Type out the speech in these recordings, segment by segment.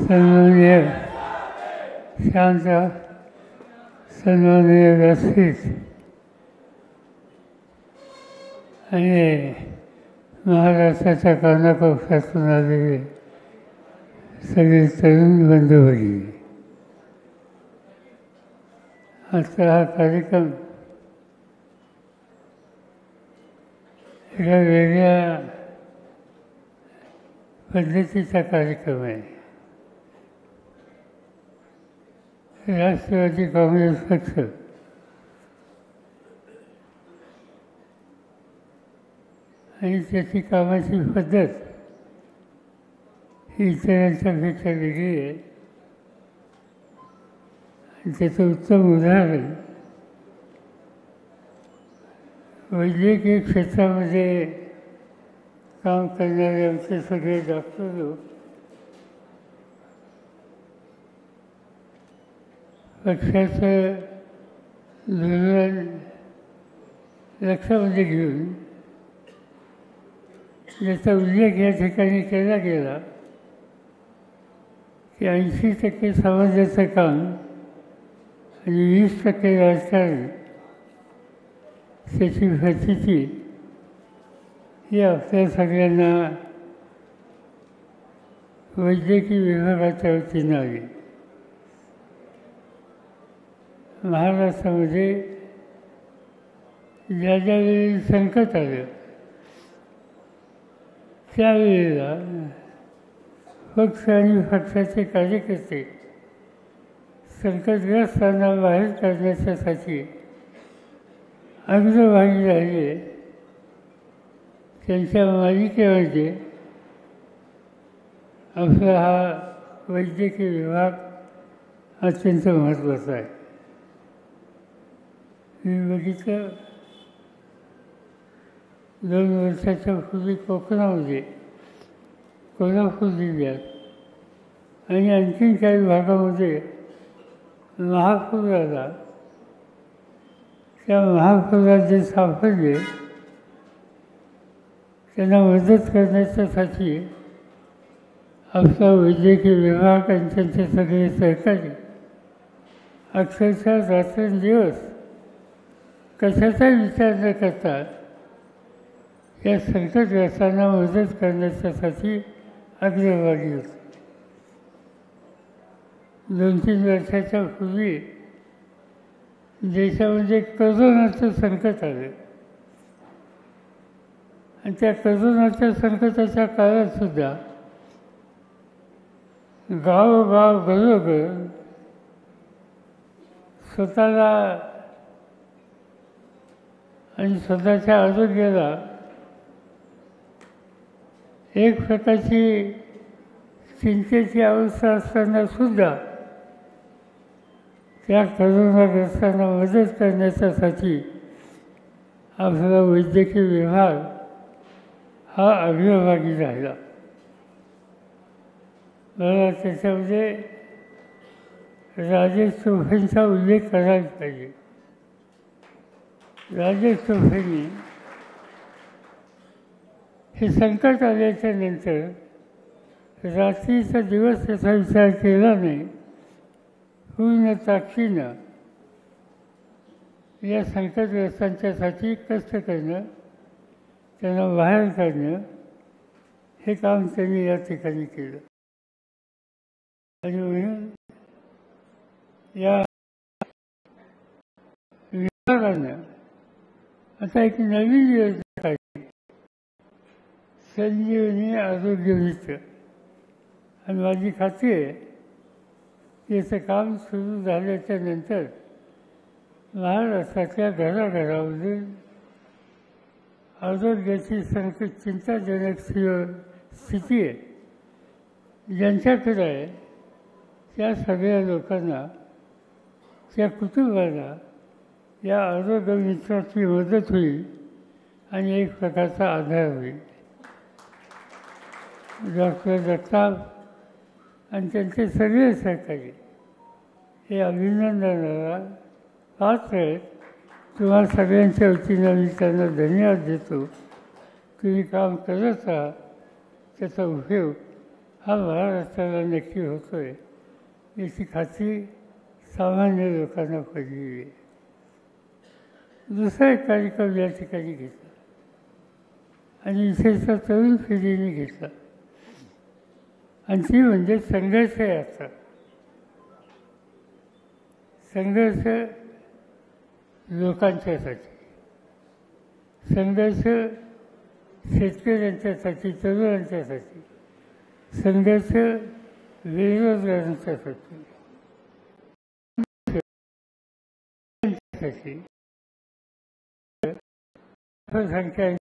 सन्माननीय शांत सन्माननीय व्यासपीठ आणि महाराष्ट्राच्या कानाकोपऱ्यातून आलेले सगळे तरुण बंधू भगिनी, आजचा हा कार्यक्रम एका वेगळ्या पद्धतीचा कार्यक्रम आहे. राष्ट्रवादी काँग्रेस पक्ष आणि त्याची कामाची पद्धत ही इतरांच्या पेक्षा वेगळी आहे. आणि त्याचं उत्तम उदाहरण वैद्यकीय क्षेत्रामध्ये काम करणारे आमचे सगळे डॉक्टर लोक पक्षाचं धोरण लक्षामध्ये घेऊन ज्याचा उल्लेख या ठिकाणी केला गेला की 80% समाजाचं काम आणि 20% राजकारण, त्याची प्रचिती ही आपल्या सगळ्यांना वैद्यकीय विभागाच्या वतीनं आली. महाराष्ट्रामध्ये ज्या ज्यावेळी संकट आलं त्यावेळेला पक्ष आणि पक्षाचे कार्यकर्ते संकटग्रस्तांना बाहेर काढण्यासाठी अग्रभागी राहिले. त्यांच्या मालिकेमध्ये आपला हा वैद्यकीय विभाग अत्यंत महत्त्वाचा आहे. मी बघितलं 2 वर्षाच्या पूर्वी कोकणामध्ये, कोल्हापूर जिल्ह्यात आणि आणखीन काही भागामध्ये महापूर आला. त्या महापुरात जे सापडले त्यांना मदत करण्यासाठी आपला वैद्यकीय विभाग आणि त्यांचे सगळे सहकारी अक्षरशः रात्रंदिवस कशाचा विचार न करता या संकटग्रस्तांना मदत करण्यासाठी अग्रभागी होते. 2-3 वर्षाच्या पूर्वी देशामध्ये करोनाचं संकट आलं आणि त्या करोनाच्या संकटाच्या काळातसुद्धा गावोगाव घरोघर स्वतःला आणि स्वतःच्या आरोग्याला एक प्रकारची चिंतेची अवस्था असताना सुद्धा त्या करोनाग्रस्तांना मदत करण्यासाठी आपला वैद्यकीय विभाग हा अग्रभागी राहिला. मला त्याच्यामध्ये राजेश टोपेंचा उल्लेख करायला पाहिजे. राजेश टोपेंनी हे संकट आल्याच्या नंतर रात्रीचा दिवस त्याचा विचार केला नाही. पूर्ण ताकदीनं या संकटग्रस्तांच्यासाठी कष्ट करणं, त्यांना बाहेर काढणं हे काम त्यांनी या ठिकाणी केलं. आणि म्हणून या विभागानं आता एक नवीन योजना काढली, संजीवनी आरोग्य मित्र. आणि माझी खात्री आहे की याचं काम सुरू झाल्याच्या नंतर महाराष्ट्रातल्या घराघरामधून आरोग्याची चिंताजनक स्थिती आहे ज्यांच्याकडे आहे त्या सगळ्या लोकांना, त्या कुटुंबाला या आरोग्य मित्राची मदत होईल आणि एक प्रकारचा आधार होईल. डॉक्टर जगताप आणि त्यांचे सगळे सहकारी हे अभिनंदनाला पात्र आहेत. तुम्हाला सगळ्यांच्या वतीनं मी त्यांना धन्यवाद देतो. तुम्ही काम करत राहा. त्याचा उपयोग हा महाराष्ट्राला नक्की होतो आहे याची खात्री सामान्य लोकांना पडलेली आहे. दुसरा एक कार्यक्रम या ठिकाणी घेतला आणि विशेषतः तरुण पिढीने घेतला आणि ती म्हणजे संघर्ष यात्रा. संघर्ष लोकांच्यासाठी, संघर्ष शेतकऱ्यांच्यासाठी, तरुणांच्यासाठी, संघर्ष बेरोजगारांच्यासाठी, संख्या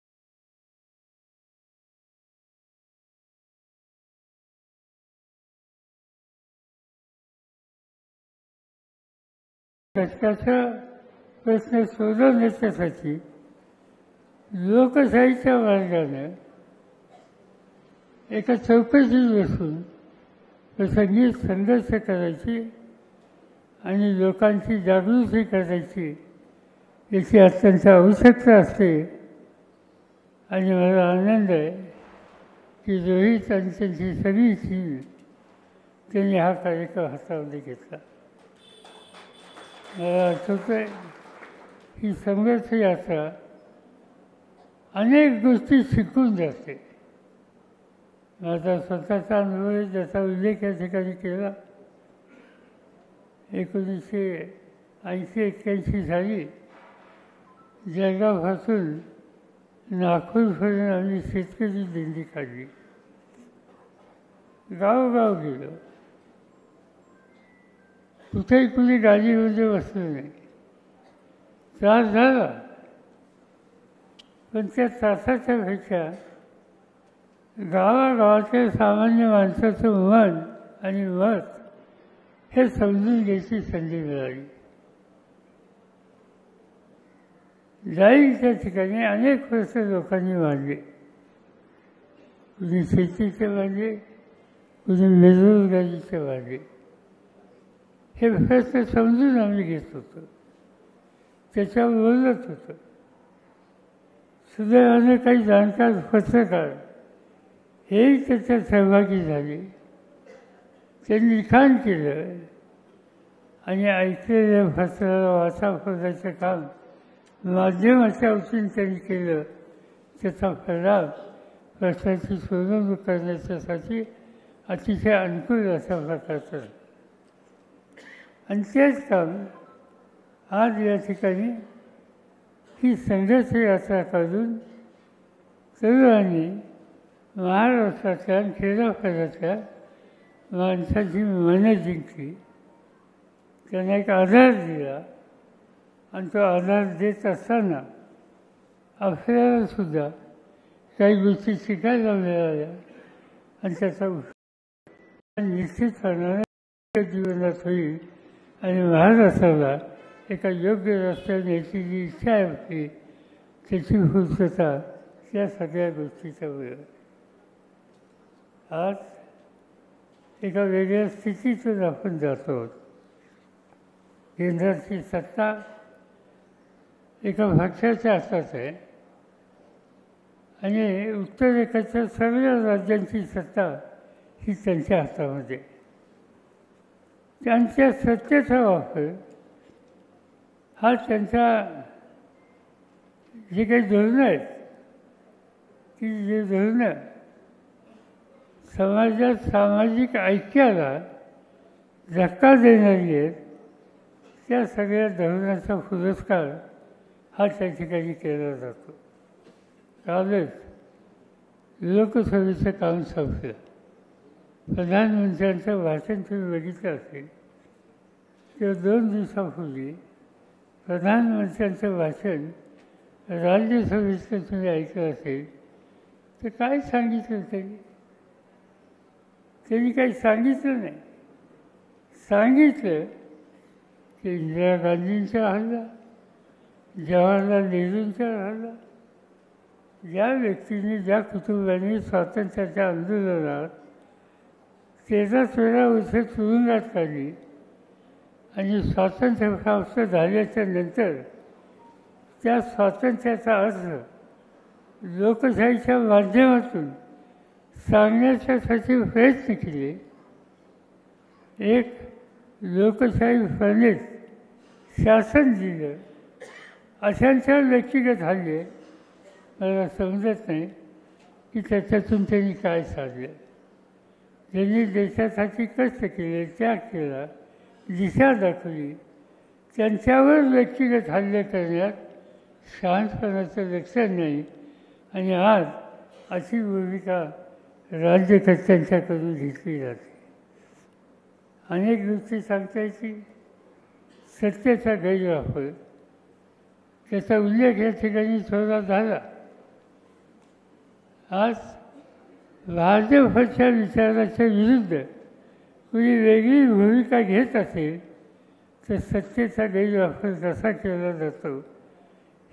कष्टाचा प्रश्न सोडवण्यासाठी लोकशाहीच्या मार्गाने एका चौकशीत बसून प्रसंगी संघर्ष करायची आणि लोकांची जागृती करायची याची अत्यंत आवश्यकता असते. आणि मला आनंद आहे की रोहित आणि त्यांची सगळी टीम त्यांनी हा कार्यक्रम हातामध्ये घेतला. मला आठवतं आहे ही संघर्ष यात्रा अनेक गोष्टी शिकून जाते. माझा स्वतःचा अनुभव आहे ज्याचा उल्लेख या ठिकाणी केला. 1980-81 साली जळगावपासून नागपूरपर्यंत आम्ही शेतकरी दिंडी काढली. गावोगाव गेलो, कुठेही कुणी गाडीमध्ये बसलो नाही. त्रास झाला, पण त्या त्रासाच्या पेक्षा गावागावाच्या सामान्य माणसाचं मन आणि मत हे समजून घ्यायची संधी मिळाली. जाईच्या ठिकाणी अनेक प्रश्न लोकांनी मांडले. कुणी शेतीचे मांडले, कुणी बेरोजगारीचे मांडले. हे प्रश्न समजून आम्ही घेत होतो, त्याच्यावर बोलत होतो. सुदैवाने काही जाणकार पत्रकार हेही त्याच्यात सहभागी झाले. त्यांनी लिखाण केलं आणि ऐकलेल्या पत्राला वाचा फोडायचं काम माध्यमाच्या वतीने त्यांनी केलं. त्याचा परिणाम प्रश्नाची सोडवणूक करण्याच्यासाठी अतिशय अनुकूल अशा प्रकारचं. आणि तेच काम आज या ठिकाणी ही संघर्ष यात्रा काढून तरुणांनी महाराष्ट्रातल्या खेड्यापाड्यातल्या माणसाची मनं जिंकली, त्यांना एक आधार दिला. आणि तो आधार देत असताना आपल्यालासुद्धा काही गोष्टी शिकायला मिळाल्या आणि त्याचा निश्चितपणाने जीवनात होईल. आणि महाराष्ट्राला एका योग्य रस्त्याने याची जी इच्छा आहे होती त्याची पूर्तता या सगळ्या गोष्टीचा वेळ. आज एका वेगळ्या स्थितीतून आपण जातो. केंद्राची सत्ता एका पक्षाच्या हातात आहे आणि उत्तरेकडच्या सर्व राज्यांची सत्ता ही त्यांच्या हातामध्ये. त्यांच्या सत्तेचा वापर हा त्यांचा जे काही धोरणं आहेत ती जे धोरणं समाजात सामाजिक ऐक्याला धक्का देणारी आहेत त्या सगळ्या धोरणाचा पुरस्कार हा त्या ठिकाणी केला जातो. कालच लोकसभेचं काम संपलं. प्रधानमंत्र्यांचं भाषण तुम्ही बघितलं असेल तेव्हा 2 दिवसापूर्वी प्रधानमंत्र्यांचं भाषण राज्यसभेचं तुम्ही ऐकलं असेल तर काय सांगितलं त्यांनी काही सांगितलं नाही. सांगितलं की इंदिरा गांधींचा हल्ला, जवाहरलाल नेहरूंचा हल्ला, ज्या व्यक्तीने ज्या कुटुंबाने स्वातंत्र्याच्या आंदोलनात 13 वर्ष तुरुंगात काढली आणि स्वातंत्र्य प्राप्त झाल्याच्या नंतर त्या स्वातंत्र्याचा अर्थ लोकशाहीच्या माध्यमातून सांगण्यासाठी प्रयत्न केले. एक लोकशाही फनेस शासन दिलं, अशांच्या व्यक्तिगत हल्ले मला समजत नाही की त्याच्यातून त्यांनी काय साधलं. ज्यांनी देशासाठी कष्ट केले, त्याग केला, दिशा दाखवली, त्यांच्यावर व्यक्तिगत हल्ले करण्यात शहाणपणाचं लक्षण नाही. आणि आज अशी भूमिका राज्यकर्त्यांच्याकडून घेतली जाते. अनेक गोष्टी सांगता येतील. सत्तेचा गैरवापर, त्याचा उल्लेख या ठिकाणी थोडा झाला. आज भाजपच्या विचाराच्या विरुद्ध कुणी वेगळी भूमिका घेत असेल तर सत्तेचा गैरवापर कसा केला जातो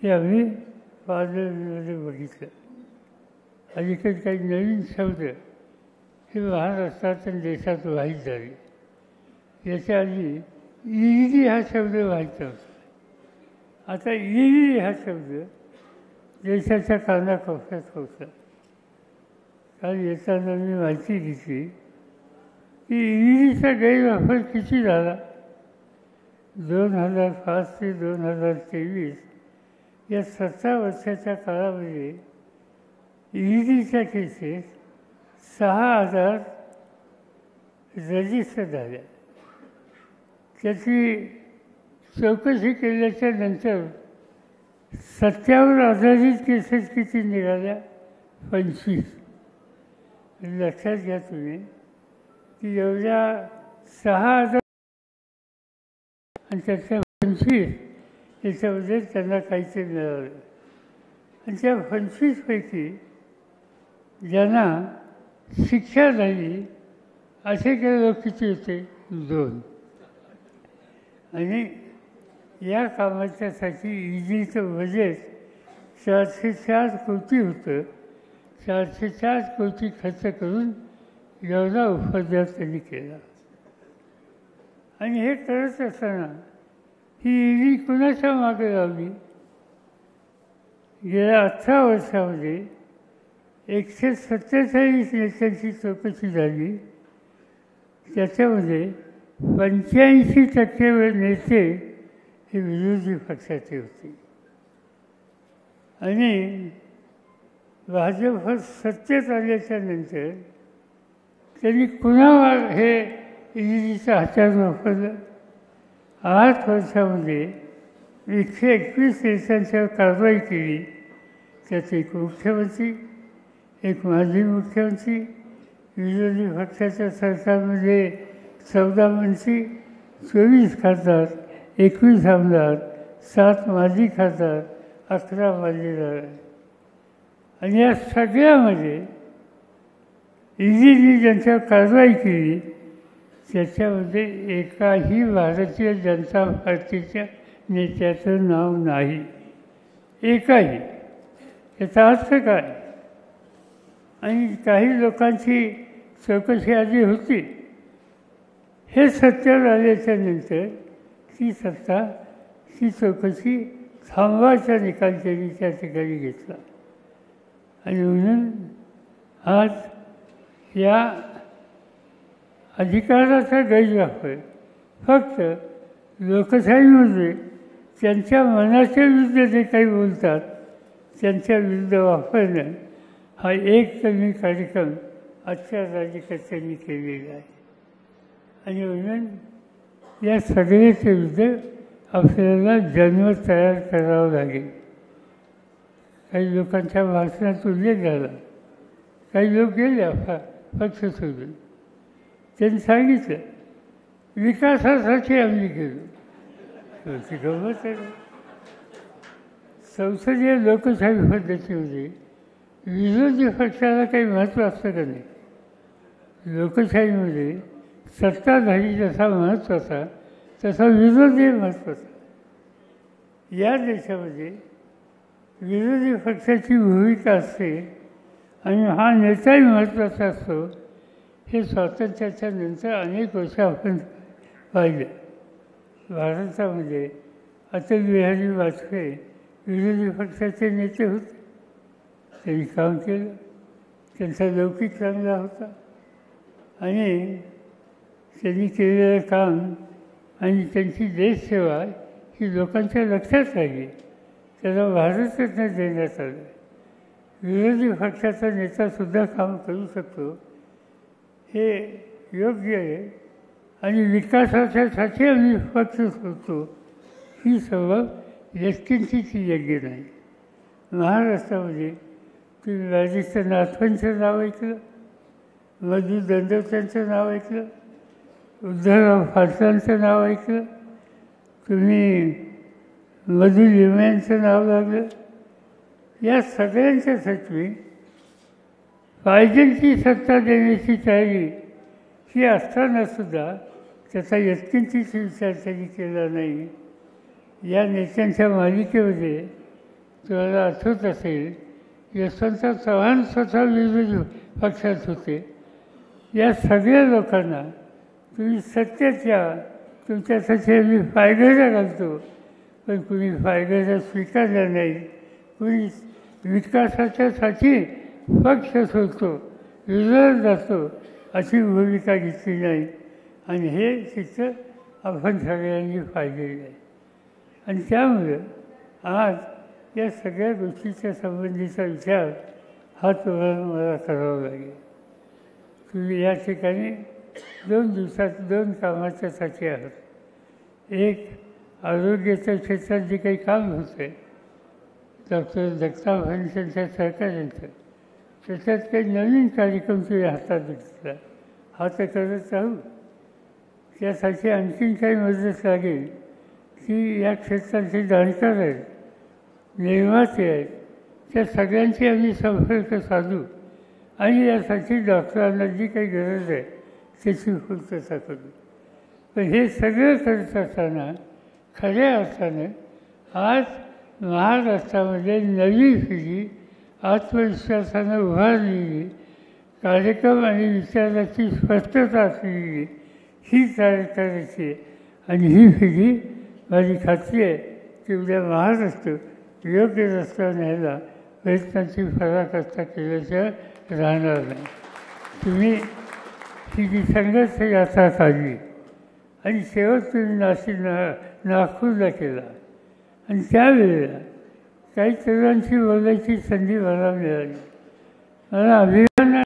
हे आम्ही बातम्यांमध्ये बघितलं. अलीकडे काही नवीन शब्द हे महाराष्ट्रात आणि देशात वाहित झाले. याच्या आधी ईडी हा शब्द व्हायचा होता. आता ईडी हा शब्द देशाच्या कानाकोपऱ्यात होता. काल येताना मी माहिती घेतली की ईडीचा गैरवापर किती झाला. 2005 ते 2023 या 17 वर्षाच्या काळामध्ये ईडीच्या केसेस 6,000 रजिस्टर झाल्या. त्याची चौकशी केल्याच्या नंतर सत्यावर आधारित केसेस किती निघाल्या? 25. लक्षात घ्या तुम्ही की एवढ्या 6,000 आणि त्याच्या 25 याच्यामध्ये त्यांना काहीतरी मिळालं. आणि त्या 25पैकी ज्यांना शिक्षा झाली असे काही लोक किती होते? 2. आणि या कामाच्यासाठी ईडीचं बजेट 404 कोटी होतं. 404 कोटी खर्च करून एवढा उपद्रव त्यांनी केला. आणि हे करत असताना ही ईडी कुणाच्या मागे लावली? गेल्या 18 वर्षामध्ये 147 नेत्यांची चौकशी झाली. त्याच्यामध्ये 85% नेते हे विरोधी पक्षाचे होते. आणि भाजप सत्तेत आल्याच्या नंतर त्यांनी कुणावर हे ईडीचं हत्यार वापरलं? 8 वर्षामध्ये 121 देशांच्यावर कारवाई केली. त्यात एक मुख्यमंत्री, एक माजी मुख्यमंत्री, विरोधी पक्षाच्या सरकारमध्ये 14 मंत्री, 24 खासदार, 21 आमदार, 7 माजी खासदार, 11 माजीदार. आणि या सगळ्यामध्ये ईडीने ज्यांच्यावर कारवाई केली त्याच्यामध्ये एकाही भारतीय जनता पार्टीच्या नेत्याचं नाव नाही. एकाही. याचा अर्थ काय? आणि काही लोकांची चौकशी आधी होती. हे सत्यावर आल्याच्या नंतर ती सत्ता ही चौकशी थांबवायचा निकाल त्यांनी त्या ठिकाणी घेतला. आणि म्हणून आज या अधिकाराचा गैरवापर फक्त लोकशाहीमध्ये त्यांच्या मनाच्या विरुद्ध जे काही बोलतात त्यांच्या विरुद्ध वापरणं हा एकमेव कार्यक्रम आजच्या राज्यकर्त्यांनी केलेला आहे. आणि म्हणून या सगळ्याच्या विरुद्ध आपल्याला जन्म तयार करावा लागेल. काही लोकांच्या भाषणात उल्लेख झाला. काही लोक गेले पक्ष सोडून. त्यांनी सांगितलं विकासासाठी आम्ही गेलो. गमत आहे. संसदीय लोकशाही पद्धतीमध्ये विरोधी पक्षाला काही महत्त्व असतं का नाही? लोकशाहीमध्ये सत्ताधारी जसा महत्त्वाचा तसा विरोधी महत्त्वाचा. या देशामध्ये विरोधी पक्षाची भूमिका असते आणि हा नेताही महत्त्वाचा असतो. हे स्वातंत्र्याच्या नंतर अनेक वर्ष आपण पाहिलं. भारतामध्ये अटल बिहारी वाजपेयी विरोधी पक्षाचे नेते होते. त्यांनी काम केलं. त्यांचा लौकिक चांगला होता आणि त्यांनी केलेलं काम आणि त्यांची देशसेवा ही लोकांच्या लक्षात राहिली. त्याला भारतरत्न देण्यात आलं. विरोधी पक्षाचा नेतासुद्धा काम करू शकतो हे योग्य आहे आणि विकासासाठी आम्ही पक्ष सोडतो ही सवय व्यक्तींचीच योग्य नाही. महाराष्ट्रामध्ये तुम्ही राजेश नाथांचं नाव ऐकलं, मधु दंडवतांचं नाव ऐकलं, उद्धवराव फाटलांचं नाव ऐकलं, तुम्ही मधु लिमयांचं नाव लागलं. या सगळ्यांच्यासाठी पाहिजे ती सत्ता देण्याची तयारी ही असतानासुद्धा त्याचा व्यक्तींचीच विचार त्यांनी केला नाही. या नेत्यांच्या मालिकेमध्ये तुम्हाला आठवत असेल यशवंतराव चव्हाण स्वतः विरोधी पक्षात होते. या सगळ्या लोकांना तुम्ही सत्यात या, तुमच्यासाठी आम्ही पायघड्या घालतो, पण कुणी पायघड्या स्वीकारल्या नाही. कुणी विकासाच्यासाठी पक्ष सोडतो, विरोधात जातो अशी भूमिका घेतली नाही आणि हे चित्र आपण सगळ्यांनी पाहिलेलं आहे. आणि त्यामुळं आज या सगळ्या गोष्टीच्या संबंधीचा विचार हा तुम्हाला मला करावा लागेल. तुम्ही या ठिकाणी 2 दिवसात 2 कामाच्यासाठी आहात. एक आरोग्याच्या क्षेत्रात जे काही काम होतं आहे डॉक्टर जगताप आणि त्यांच्या सहकाऱ्यांचं, त्याच्यात काही नवीन कार्यक्रम तुम्ही हातात घेतला. हा तर करत राहू. त्यासाठी आणखीन काही मदत लागेल की या क्षेत्राचे जाणकार आहेत, निर्माते आहेत, त्या सगळ्यांची आम्ही संपर्क साधू आणि यासाठी डॉक्टरांना जी काही गरज आहे त्याची पूर्तता करू. पण हे सगळं करत असताना खऱ्या अर्थानं आज महाराष्ट्रामध्ये नवी पिढी आत्मविश्वासानं उभारलेली, कार्यक्रम आणि विचाराची स्पष्टता असलेली ही तयार करायची. आणि ही पिढी माझी खात्री आहे की उद्या महाराष्ट्र योग्य रस्त्यावर न्यायला प्रयत्नांची पराकाष्ठा केल्याशिवाय राहणार नाही. तुम्ही ही जी संघर्ष यात्रा काढली आणि शेवट तुम्ही नागपूरला केला आणि त्यावेळेला काही तरुणांची बोलायची संधी मला मिळाली. मला अभिमान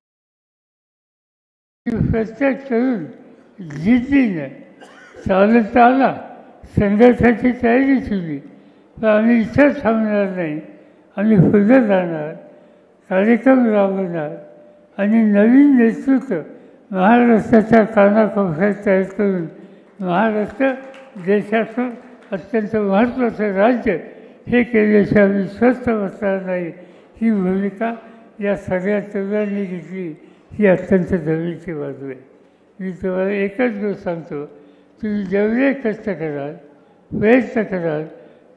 प्रत्येक तरुण जिद्दीने चालत आला, संघर्षाची तयारी केली. तर आम्ही इथंच थांबणार नाही, आम्ही पुढे जाणार, कार्यक्रम राबवणार आणि नवीन नेतृत्व महाराष्ट्राच्या कानाकोपऱ्यात तयार करून महाराष्ट्र देशाचं अत्यंत महत्त्वाचं राज्य हे केल्याशिवाय आम्ही स्वस्थ बसणार नाही. ही भूमिका या सगळ्या तरुणांनी घेतली. ही अत्यंत जवळची बाजू आहे. मी तुम्हाला एकच गोष्ट सांगतो, तुम्ही जेवढे कष्ट कराल, प्रयत्न कराल,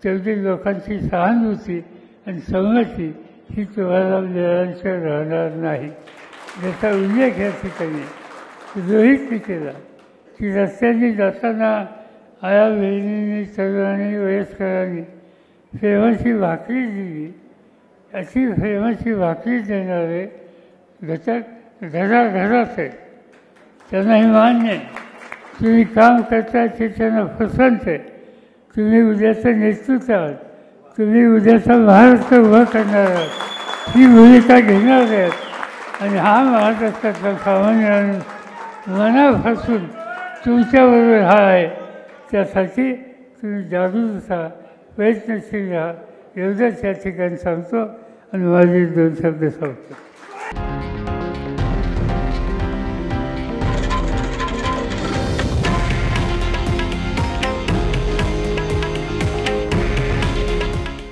तेवढी लोकांची सहानुभूती आणि संमती ही तुम्हाला मिळाल्याशिवाय राहणार नाही. ज्याचा उल्लेख या ठिकाणी रोहितने केला की रस्त्याने जाताना आया बहिणींनी, तरुणांनी, वयस्करांनी प्रेमाची भाकरी दिली. अशी प्रेमाची भाकरी देणारे घटक घराघरात आहेत. त्यांना हे मान्य आहे. तुम्ही काम करताय ते त्यांना पसंत आहे. तुम्ही उद्याचं नेतृत्व आहात, तुम्ही उद्याचा महाराष्ट्र उभा करणार आहात, ही भूमिका घेणार आहेत. आणि हा महाराष्ट्रातला सामान्य मनापासून तुमच्याबरोबर हा आहे. त्यासाठी तुम्ही जागरूक राहा, प्रयत्नशील राहा, एवढंच या ठिकाणी सांगतो आणि माझे 2 शब्द सांगतो.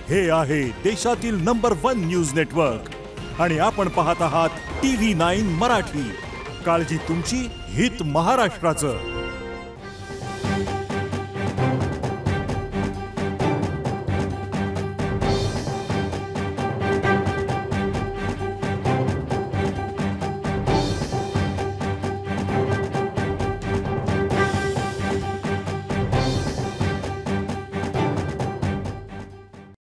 हे आहे देशातील नंबर 1 न्यूज नेटवर्क आणि आपण पाहत आहात TV9 मराठी. काळजी तुमची, हित महाराष्ट्राचं.